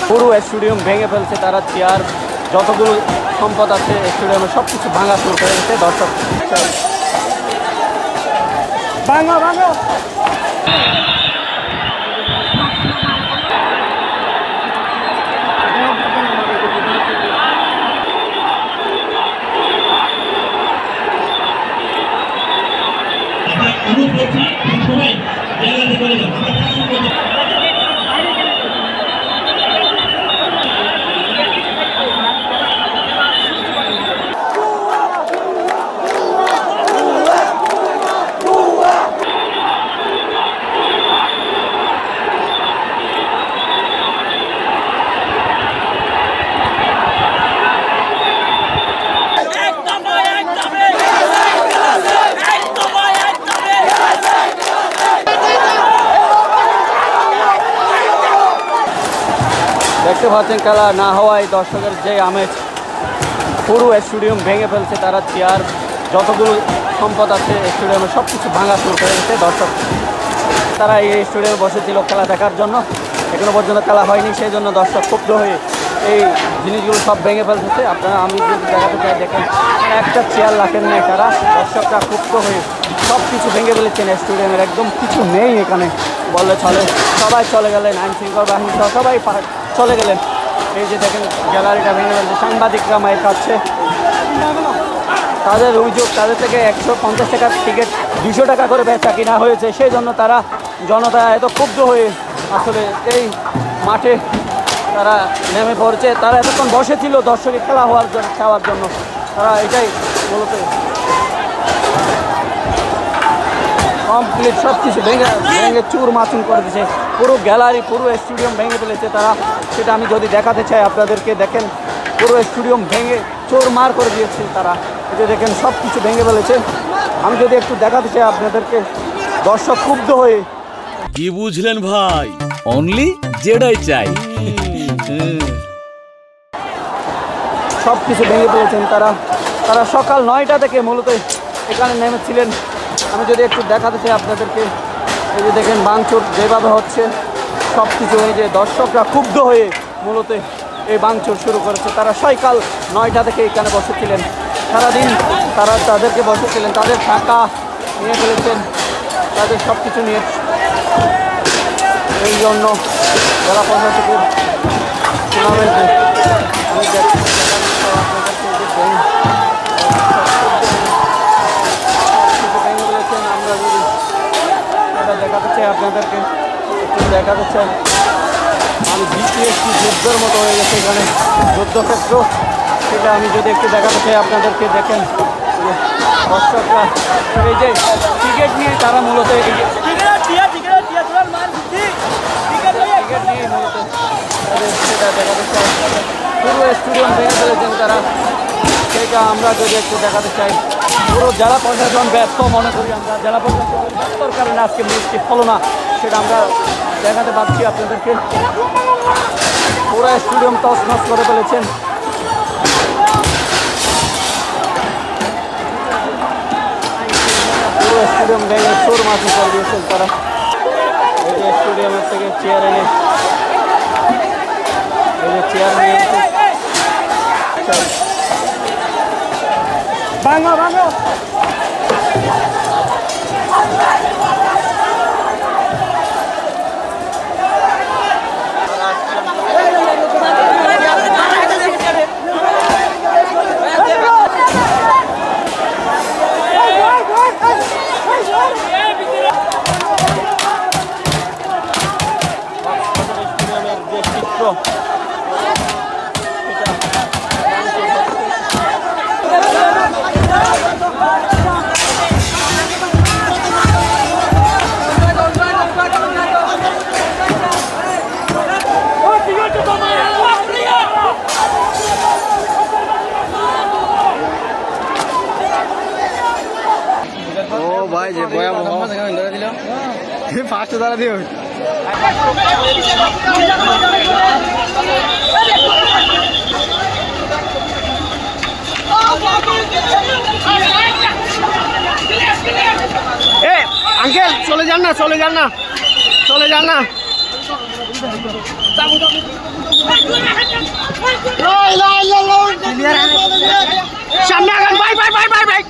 পুরো স্টেডিয়াম ভেঙে ফেলছে তারা, চেয়ার যতগুলো সম্পদ আছে স্টেডিয়ামে সব কিছু ভাঙা শুরু করে দিচ্ছে দর্শক। ভাঙা ভাঙা দেখতে পাচ্ছেন খেলা না হওয়ায় দর্শকের যে আমেজ, পুরো স্টেডিয়াম ভেঙে ফেলছে তারা, চেয়ার যতগুলো সম্পদ আছে স্টেডিয়ামে সব কিছু ভাঙা শুরু করে দিচ্ছে দর্শক। তারা এই স্টেডিয়ামে বসেছিল খেলা দেখার জন্য, এখনো পর্যন্ত খেলা হয়নি, সেই জন্য দর্শক ক্ষুব্ধ হয়ে এই জিনিসগুলো সব ভেঙে ফেলতেছে। আপনারা আমি যদি দেখাতে চাই দেখেন, একটা চেয়ার রাখেন নাই তারা, দর্শকরা ক্ষুব্ধ হয়ে সব কিছু ভেঙে ফেলেছেন স্টেডিয়ামের, একদম কিছু নেই এখানে বললে চলে। সবাই চলে গেলেন, আইন শৃঙ্খলা বাহিনী সহ সবাই চলে গেলেন। এই যে দেখেন গ্যালারিটা ভেঙে ফেলছে, সাংবাদিকরা মায়ের কাছে তাদের অভিযোগ, তাদের থেকে 150 টাকার টিকিট 200 টাকা করে বেচা কিনা হয়েছে, সেই জন্য তারা জনতা এত ক্ষুব্ধ হয়ে আসলে এই মাঠে তারা নেমে পড়ছে। তারা এতক্ষণ বসেছিল দর্শকের খেলা হওয়ার জন্য, খাওয়ার জন্য, তারা এটাই মূলত কমপ্লিট সব কিছু ভেঙে ভেঙে চুর মাচুর করে দিয়েছে, পুরো গ্যালারি পুরো স্টেডিয়াম ভেঙে ফেলেছে তারা। সেটা আমি যদি দেখাতে চাই আপনাদেরকে, দেখেন পুরো স্টেডিয়াম ভেঙে চোরমার করে দিয়েছে তারা। এই যে দেখেন সব কিছু ভেঙে ফেলেছে। আমি যদি একটু দেখাতে চাই আপনাদেরকে, দর্শক ক্ষুব্ধ হয়ে কি বুঝলেন ভাই, অনলি যেটাই চাই সব কিছু ভেঙে ফেলেছেন তারা। তারা সকাল 9টা থেকে মূলত এখানে নেমেছিলেন। আমি যদি একটু দেখাতে চাই আপনাদেরকে, এই যে দেখেন ভাঙচুর যেভাবে হচ্ছে সব কিছু, এই যে দর্শকরা ক্ষুব্ধ হয়ে মূলত এই ভাঙচুর শুরু করেছে। তারা সকাল 9টা থেকে এখানে বসেছিলেন, সারাদিন তারা তাদেরকে বসেছিলেন, তাদের টাকা নিয়ে ফেলেছেন, তাদের সব কিছু নিয়ে। এই জন্য জেলা প্রশাসকের টুর্নামেন্টে আমরা যদি এটা দেখাতে চাই আপনাদেরকে, একটু দেখাতে চাই, আমি বিপিএসসি যুদ্ধের মতো হয়ে গেছে এখানে, যুদ্ধক্ষেত্র। সেটা আমি যদি একটু দেখাতে চাই আপনাদেরকে, দেখেন দর্শকরা এই যে টিকিট নিয়ে তারা মূলত টিকিট নিয়ে মূলত সেটা দেখাতে চাই, পুরো স্টেডিয়াম ভেঙে ফেলেছেন তারা। সেটা আমরা যদি একটু দেখাতে চাই, পুরো জেলা প্রশাসন ব্যর্থ মনে করি আমরা, জেলা প্রশাসন ব্যর্থর কারণে আজকে ম্যাচটি হলো না, সেটা আমরা দেখাতে পাচ্ছি আপনাদেরকে। পুরো স্টেডিয়াম তছনছ করে ফেলেছেন। পুরো স্টেডিয়াম ভেঙে চোর মাটি করে দিয়েছেন তারা। এই যে স্টেডিয়ামের থেকে চেয়ার এনে, এই যে চেয়ার নিয়ে ভাঙা ভাঙা ভাই যে ভয়াবহ ধরে দিল, ফার্স্টে ধরা দিও। Oh, না, চলে যান না, চলে যান না। সামনে আগান ভাই, ভাই ভাই ভাই ভাই,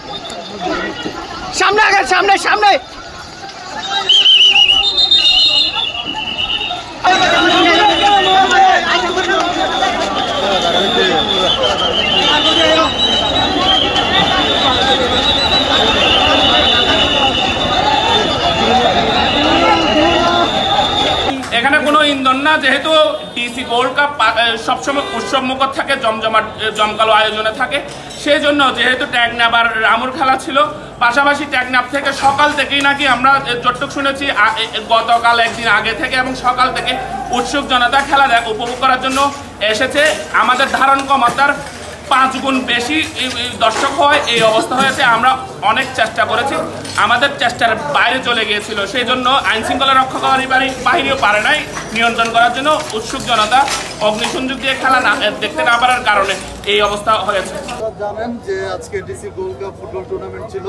সামনে আগান, সামনে সামনে। এখানে কোনো ইন্ধন না, যেহেতু ডিসি গোল্ড কাপ সবসময় উৎসব মুখর থাকে, জমকালো আয়োজনে থাকে, সেই জন্য যেহেতু ট্যাগনাপ আর রামুর খেলা ছিল, পাশাপাশি ট্যাগনাপ থেকে সকাল থেকেই নাকি আমরা যতটুক শুনেছি গতকাল একদিন আগে থেকে এবং সকাল থেকে উৎসুক জনতা খেলা উপভোগ করার জন্য এসেছে। আমাদের ধারণ ক্ষমতার 5 গুণ বেশি দর্শক হয় এই অবস্থা হয়েছে। আমরা অনেক চেষ্টা করেছি, আমাদের চেষ্টার বাইরে চলে গিয়েছিল, সেই জন্য আইনশৃঙ্খলা রক্ষাকারী বাহিনীও পারে নাই নিয়ন্ত্রণ করার জন্য। উৎসুক জনতা অগ্নিসংযোগ দিয়ে খেলা দেখতে না পারার কারণে এই অবস্থা হয়েছে। জানেন যে আজকে DC gold cup football tournament ছিল,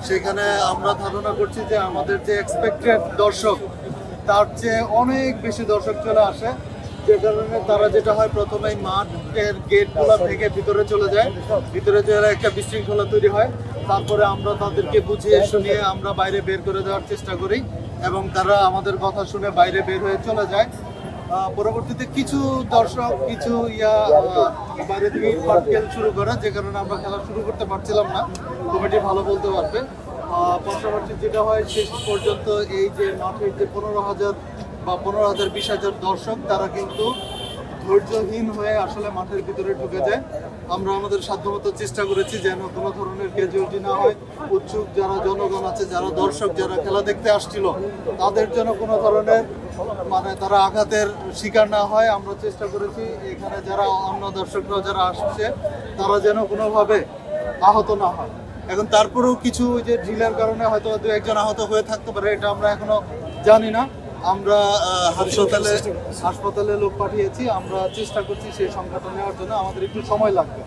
সেখানে আমরা ধারণা করছি যে আমাদের যে এক্সপেক্টেড দর্শক তার চেয়ে অনেক বেশি দর্শক চলে আসে, যে কারণে তারা যেটা হয় প্রথমেই মাঠের গেটগুলো ভেঙে ভিতরে চলে যায়, ভিতরে চলে একটা বিশৃঙ্খলা তৈরি হয়। তারপরে আমরা তাদেরকে বুঝিয়ে শুনিয়ে আমরা বাইরে বের করে দেওয়ার চেষ্টা করি এবং তারা আমাদের কথা শুনে বাইরে বের হয়ে চলে যায়। পরবর্তীতে কিছু দর্শক কিছু বাইরে থেকে খেল শুরু করে, যে কারণে আমরা খেলা শুরু করতে পারছিলাম না। কমিটি ভালো বলতে পারবে। পাশাপাশি যেটা হয় শেষ পর্যন্ত এই যে মাঠের যে 15,000 বা 15,000 20,000 দর্শক, তারা কিন্তু ধৈর্যহীন হয়ে আসলে মাঠের ভিতরে ঢুকে যায়। আমরা আমাদের সাধ্যমতো চেষ্টা করেছি যেন কোনো ধরনের ক্যাজুয়ালিটি না হয়। উৎসুক যারা জনগণ আছে, যারা দর্শক, যারা খেলা দেখতে আসছিল, তাদের জন্য কোনো ধরনের তারা আঘাতের শিকার না হয়। আমরা চেষ্টা করেছি এখানে যারা অন্য দর্শকরা যারা আসছে তারা যেন কোনোভাবে আহত না হয়। এখন তারপরেও কিছু যে ঢিলের কারণে হয়তো 2-1 জন আহত হয়ে থাকতে পারে, এটা আমরা এখনো জানি না। আমরা হাসপাতালে লোক পাঠিয়েছি, আমরা চেষ্টা করছি সেই সংখ্যাটা নেওয়ার জন্য। আমাদের একটু সময় লাগবে।